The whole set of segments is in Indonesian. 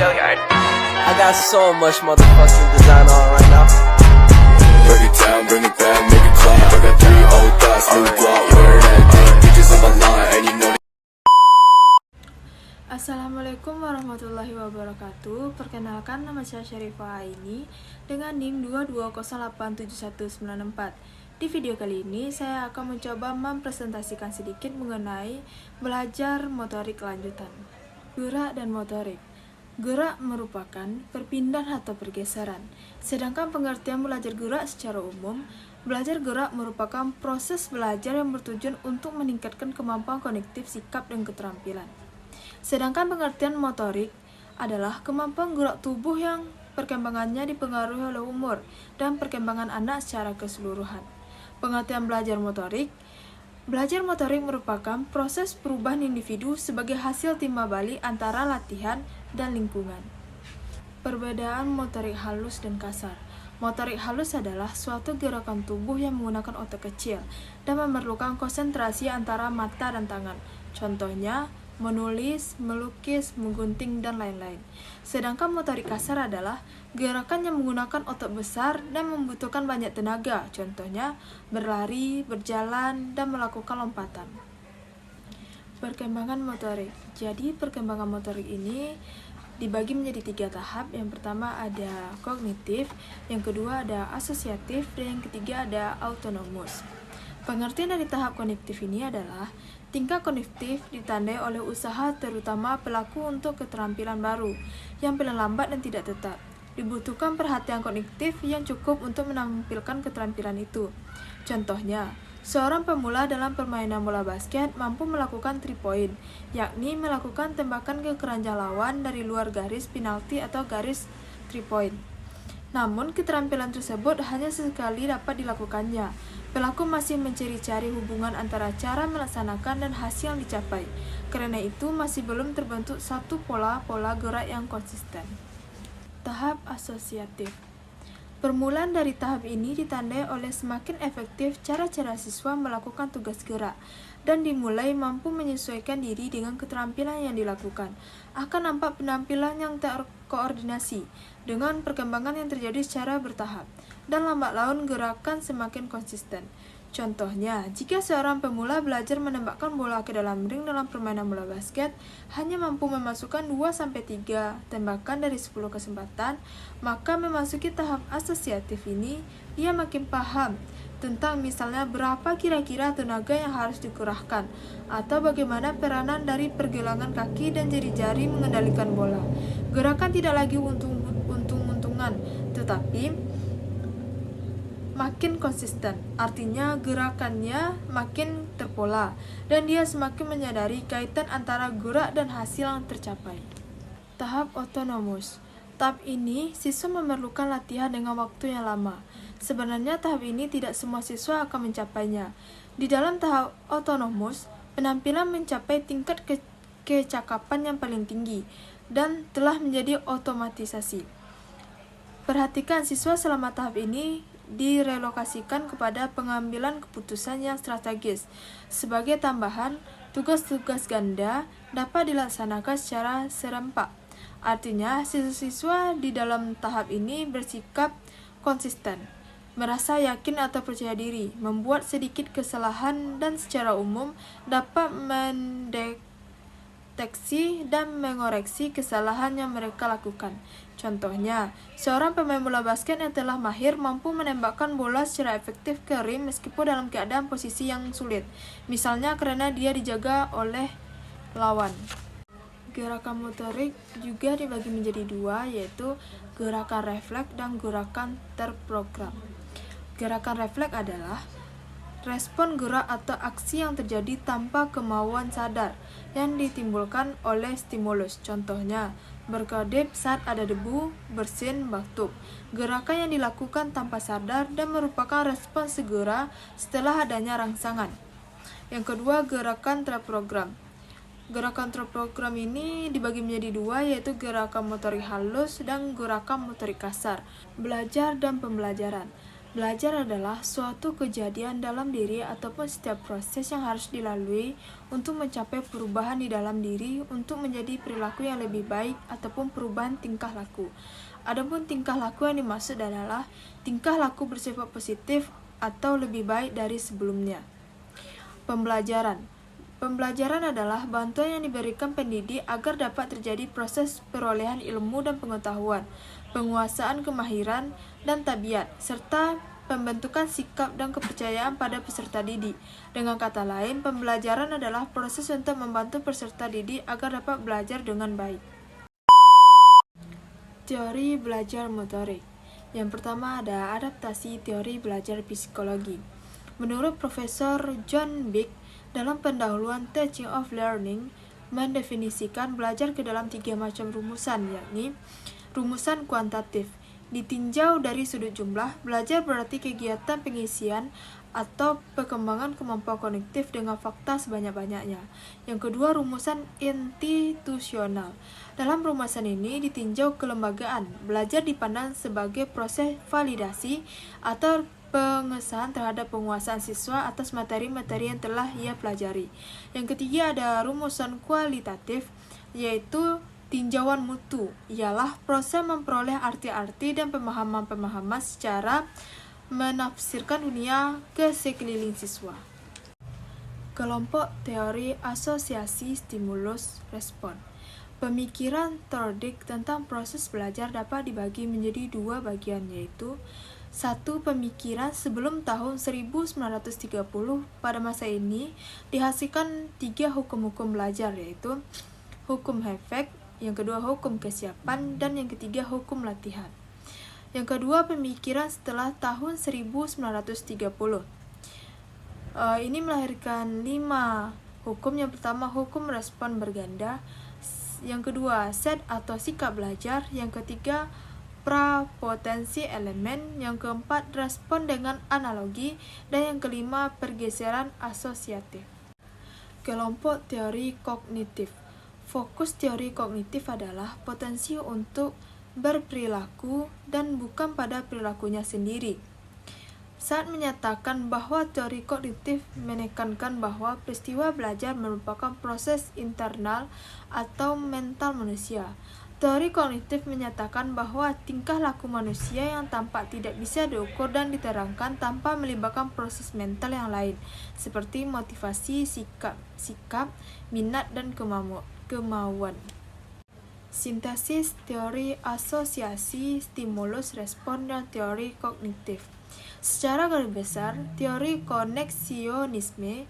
I got so much motherfucking design on right now. Break it down, bring it back, make it clap. I got 3 old thoughts, new block, wear that thing. Bitches on my line, and you know. Assalamualaikum warahmatullahi wabarakatuh. Perkenalkan, nama saya Syarifah Aini dengan NIM 220871964. Di video kali ini saya akan mencoba mempresentasikan sedikit mengenai belajar motorik lanjutan. Gerak dan motorik. Gerak merupakan perpindahan atau pergeseran. Sedangkan pengertian belajar gerak secara umum, belajar gerak merupakan proses belajar yang bertujuan untuk meningkatkan kemampuan kognitif, sikap, dan keterampilan. Sedangkan pengertian motorik adalah kemampuan gerak tubuh yang perkembangannya dipengaruhi oleh umur dan perkembangan anak secara keseluruhan. Pengertian belajar motorik merupakan proses perubahan individu sebagai hasil timbal balik antara latihan dan lingkungan. Perbedaan motorik halus dan kasar. Motorik halus adalah suatu gerakan tubuh yang menggunakan otot kecil dan memerlukan konsentrasi antara mata dan tangan. Contohnya, menulis, melukis, menggunting, dan lain-lain. Sedangkan motorik kasar adalah gerakan yang menggunakan otot besar dan membutuhkan banyak tenaga. Contohnya, berlari, berjalan, dan melakukan lompatan. Perkembangan motorik. Jadi, perkembangan motorik ini dibagi menjadi 3 tahap. Yang pertama ada kognitif, yang kedua ada asosiatif, dan yang ketiga ada autonomus. Pengertian dari tahap kognitif ini adalah tingkat kognitif ditandai oleh usaha terutama pelaku untuk keterampilan baru yang paling lambat dan tidak tetap. Dibutuhkan perhatian kognitif yang cukup untuk menampilkan keterampilan itu. Contohnya, seorang pemula dalam permainan bola basket mampu melakukan 3 point, yakni melakukan tembakan ke keranjang lawan dari luar garis penalti atau garis 3 point. Namun, keterampilan tersebut hanya sesekali dapat dilakukannya. Pelaku masih mencari-cari hubungan antara cara melaksanakan dan hasil yang dicapai. Karena itu, masih belum terbentuk satu pola gerak yang konsisten. Tahap asosiatif. Permulaan dari tahap ini ditandai oleh semakin efektif cara-cara siswa melakukan tugas gerak dan dimulai mampu menyesuaikan diri dengan keterampilan yang dilakukan. Akan nampak penampilan yang terkoordinasi dengan perkembangan yang terjadi secara bertahap dan lambat laun gerakan semakin konsisten. Contohnya, jika seorang pemula belajar menembakkan bola ke dalam ring dalam permainan bola basket, hanya mampu memasukkan 2-3 tembakan dari 10 kesempatan, maka memasuki tahap asosiatif ini, ia makin paham tentang misalnya berapa kira-kira tenaga yang harus dikerahkan, atau bagaimana peranan dari pergelangan kaki dan jari-jari mengendalikan bola. Gerakan tidak lagi untung-untungan, tetapi makin konsisten, artinya gerakannya makin terpola, dan dia semakin menyadari kaitan antara gerak dan hasil yang tercapai. Tahap autonomus. Tahap ini, siswa memerlukan latihan dengan waktu yang lama. Sebenarnya tahap ini tidak semua siswa akan mencapainya. Di dalam tahap autonomus, penampilan mencapai tingkat kecakapan yang paling tinggi, dan telah menjadi otomatisasi. Perhatikan siswa selama tahap ini direlokasikan kepada pengambilan keputusan yang strategis. Sebagai tambahan, tugas-tugas ganda dapat dilaksanakan secara serempak. Artinya, siswa-siswa di dalam tahap ini bersikap konsisten, merasa yakin atau percaya diri, membuat sedikit kesalahan dan secara umum dapat mendeteksi dan mengoreksi kesalahan yang mereka lakukan. Contohnya, seorang pemain bola basket yang telah mahir mampu menembakkan bola secara efektif ke rim meskipun dalam keadaan posisi yang sulit, misalnya karena dia dijaga oleh lawan. Gerakan motorik juga dibagi menjadi 2, yaitu gerakan refleks dan gerakan terprogram. Gerakan refleks adalah respon gerak atau aksi yang terjadi tanpa kemauan sadar yang ditimbulkan oleh stimulus. Contohnya, berkedip saat ada debu, bersin, batuk. Gerakan yang dilakukan tanpa sadar dan merupakan respon segera setelah adanya rangsangan. Yang kedua, gerakan terprogram. Gerakan terprogram ini dibagi menjadi 2, yaitu gerakan motorik halus dan gerakan motorik kasar. Belajar dan pembelajaran. Belajar adalah suatu kejadian dalam diri ataupun setiap proses yang harus dilalui untuk mencapai perubahan di dalam diri untuk menjadi perilaku yang lebih baik ataupun perubahan tingkah laku. Adapun tingkah laku yang dimaksud adalah tingkah laku bersifat positif atau lebih baik dari sebelumnya. Pembelajaran. Pembelajaran adalah bantuan yang diberikan pendidik agar dapat terjadi proses perolehan ilmu dan pengetahuan, penguasaan kemahiran dan tabiat, serta pembentukan sikap dan kepercayaan pada peserta didik. Dengan kata lain, pembelajaran adalah proses untuk membantu peserta didik agar dapat belajar dengan baik. Teori belajar motorik. Yang pertama ada adaptasi teori belajar psikologi. Menurut Profesor John Beck, dalam pendahuluan Teaching of Learning, mendefinisikan belajar ke dalam 3 macam rumusan, yakni rumusan kuantitatif. Ditinjau dari sudut jumlah, belajar berarti kegiatan pengisian atau perkembangan kemampuan kognitif dengan fakta sebanyak-banyaknya. Yang kedua, rumusan institusional. Dalam rumusan ini ditinjau kelembagaan. Belajar dipandang sebagai proses validasi atau pengesahan terhadap penguasaan siswa atas materi-materi yang telah ia pelajari. Yang ketiga ada rumusan kualitatif, yaitu tinjauan mutu, ialah proses memperoleh arti-arti dan pemahaman-pemahaman secara menafsirkan dunia ke sekeliling siswa. Kelompok teori asosiasi stimulus respon. Pemikiran Thorndike tentang proses belajar dapat dibagi menjadi 2 bagian, yaitu 1. Pemikiran sebelum tahun 1930. Pada masa ini dihasilkan 3 hukum-hukum belajar, yaitu hukum efek, yang kedua hukum kesiapan, dan yang ketiga hukum latihan. Yang kedua, pemikiran setelah tahun 1930. Ini melahirkan 5 hukum. Yang pertama, hukum respon berganda. Yang kedua, set atau sikap belajar. Yang ketiga, prapotensi elemen. Yang keempat, respon dengan analogi. Dan yang kelima, pergeseran asosiatif. Kelompok teori kognitif. Fokus teori kognitif adalah potensi untuk berperilaku dan bukan pada perilakunya sendiri. Saat menyatakan bahwa teori kognitif menekankan bahwa peristiwa belajar merupakan proses internal atau mental manusia. Teori kognitif menyatakan bahwa tingkah laku manusia yang tampak tidak bisa diukur dan diterangkan tanpa melibatkan proses mental yang lain, seperti motivasi, sikap, minat, dan kemauan. Sintesis teori asosiasi stimulus respon dan teori kognitif. Secara garis besar, teori koneksionisme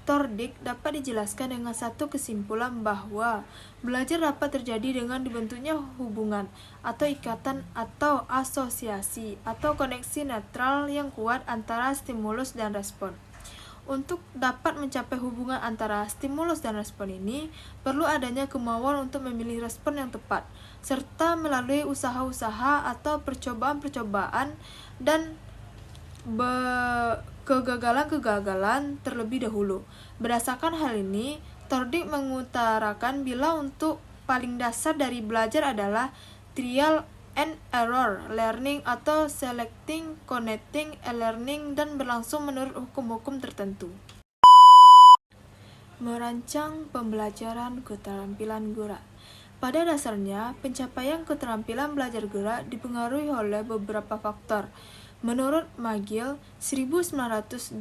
Thorndike dapat dijelaskan dengan satu kesimpulan bahwa belajar dapat terjadi dengan dibentuknya hubungan atau ikatan atau asosiasi atau koneksi netral yang kuat antara stimulus dan respon. Untuk dapat mencapai hubungan antara stimulus dan respon ini, perlu adanya kemauan untuk memilih respon yang tepat, serta melalui usaha-usaha atau percobaan-percobaan dan kegagalan-kegagalan terlebih dahulu. Berdasarkan hal ini, Thorndike mengutarakan bila untuk paling dasar dari belajar adalah trial and error learning atau selecting, connecting, learning, dan berlangsung menurut hukum-hukum tertentu. Merancang pembelajaran keterampilan gerak. Pada dasarnya, pencapaian keterampilan belajar gerak dipengaruhi oleh beberapa faktor. Menurut McGill 1984,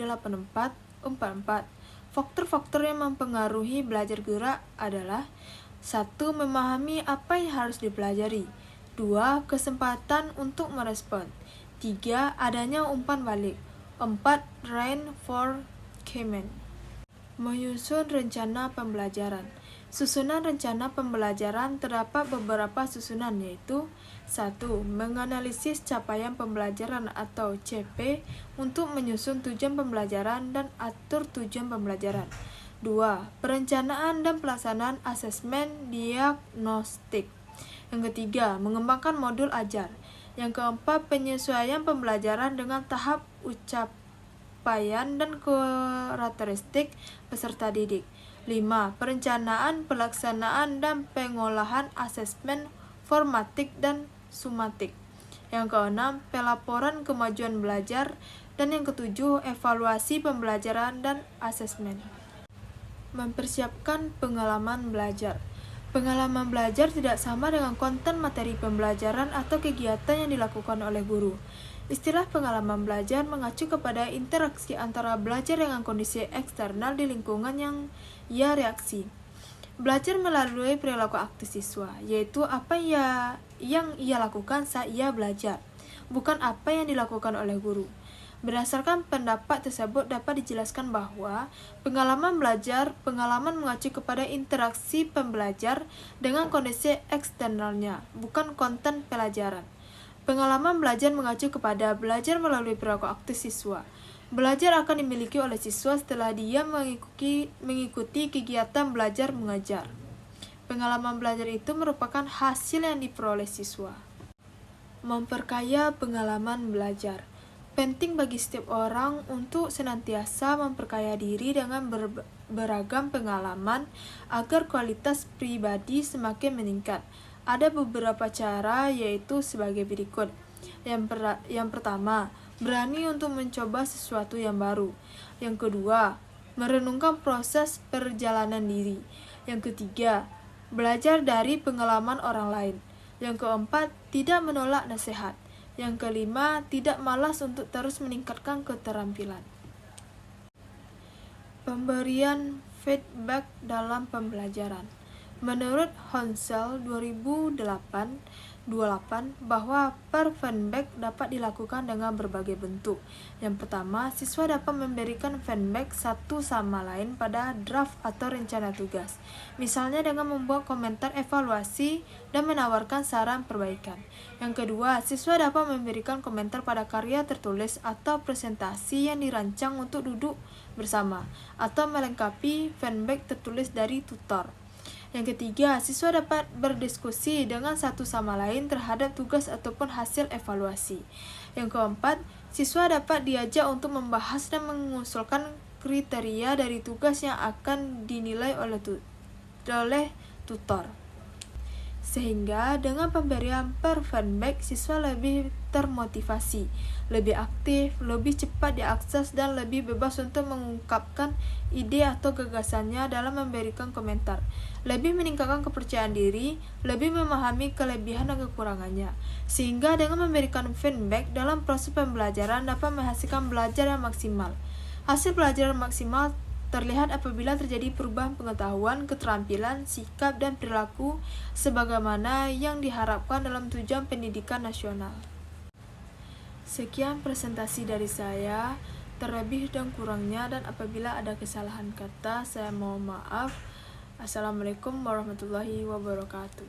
faktor-faktor yang mempengaruhi belajar gerak adalah 1. Memahami apa yang harus dipelajari. 2. Kesempatan untuk merespon. 3. Adanya umpan balik. 4. Reinforcement. Menyusun rencana pembelajaran. Susunan rencana pembelajaran terdapat beberapa susunan, yaitu 1. Menganalisis capaian pembelajaran atau CP untuk menyusun tujuan pembelajaran dan atur tujuan pembelajaran. 2. Perencanaan dan pelaksanaan asesmen diagnostik. Yang ketiga, mengembangkan modul ajar. Yang keempat, penyesuaian pembelajaran dengan tahap capaian dan karakteristik peserta didik. 5. Perencanaan, pelaksanaan, dan pengolahan asesmen formatik dan sumatik. Yang keenam, pelaporan kemajuan belajar. Dan yang ketujuh, evaluasi pembelajaran dan asesmen. Mempersiapkan pengalaman belajar. Pengalaman belajar tidak sama dengan konten materi pembelajaran atau kegiatan yang dilakukan oleh guru. Istilah pengalaman belajar mengacu kepada interaksi antara belajar dengan kondisi eksternal di lingkungan yang ia reaksi. Belajar melalui perilaku aktif siswa, yaitu apa yang ia lakukan saat ia belajar, bukan apa yang dilakukan oleh guru. Berdasarkan pendapat tersebut dapat dijelaskan bahwa pengalaman belajar, pengalaman mengacu kepada interaksi pembelajar dengan kondisi eksternalnya, bukan konten pelajaran. Pengalaman belajar mengacu kepada belajar melalui perilaku aktif siswa. Belajar akan dimiliki oleh siswa setelah dia mengikuti kegiatan belajar mengajar. Pengalaman belajar itu merupakan hasil yang diperoleh siswa. Memperkaya pengalaman belajar. Penting bagi setiap orang untuk senantiasa memperkaya diri dengan beragam pengalaman agar kualitas pribadi semakin meningkat. Ada beberapa cara, yaitu sebagai berikut. Yang pertama, berani untuk mencoba sesuatu yang baru. Yang kedua, merenungkan proses perjalanan diri. Yang ketiga, belajar dari pengalaman orang lain. Yang keempat, tidak menolak nasihat. Yang kelima, tidak malas untuk terus meningkatkan keterampilan. Pemberian feedback dalam pembelajaran. Menurut Honsel 2028 bahwa feedback dapat dilakukan dengan berbagai bentuk. Yang pertama, siswa dapat memberikan feedback satu sama lain pada draft atau rencana tugas. Misalnya dengan membuat komentar evaluasi dan menawarkan saran perbaikan. Yang kedua, siswa dapat memberikan komentar pada karya tertulis atau presentasi yang dirancang untuk duduk bersama atau melengkapi feedback tertulis dari tutor. Yang ketiga, siswa dapat berdiskusi dengan satu sama lain terhadap tugas ataupun hasil evaluasi. Yang keempat, siswa dapat diajak untuk membahas dan mengusulkan kriteria dari tugas yang akan dinilai oleh tutor. Sehingga dengan pemberian feedback, siswa lebih termotivasi, lebih aktif, lebih cepat diakses, dan lebih bebas untuk mengungkapkan ide atau gagasannya dalam memberikan komentar, lebih meningkatkan kepercayaan diri, lebih memahami kelebihan dan kekurangannya. Sehingga dengan memberikan feedback dalam proses pembelajaran dapat menghasilkan belajar yang maksimal. Hasil belajar maksimal terlihat apabila terjadi perubahan pengetahuan, keterampilan, sikap, dan perilaku sebagaimana yang diharapkan dalam tujuan pendidikan nasional. Sekian presentasi dari saya, terlebih dan kurangnya, dan apabila ada kesalahan kata, saya mohon maaf. Assalamualaikum warahmatullahi wabarakatuh.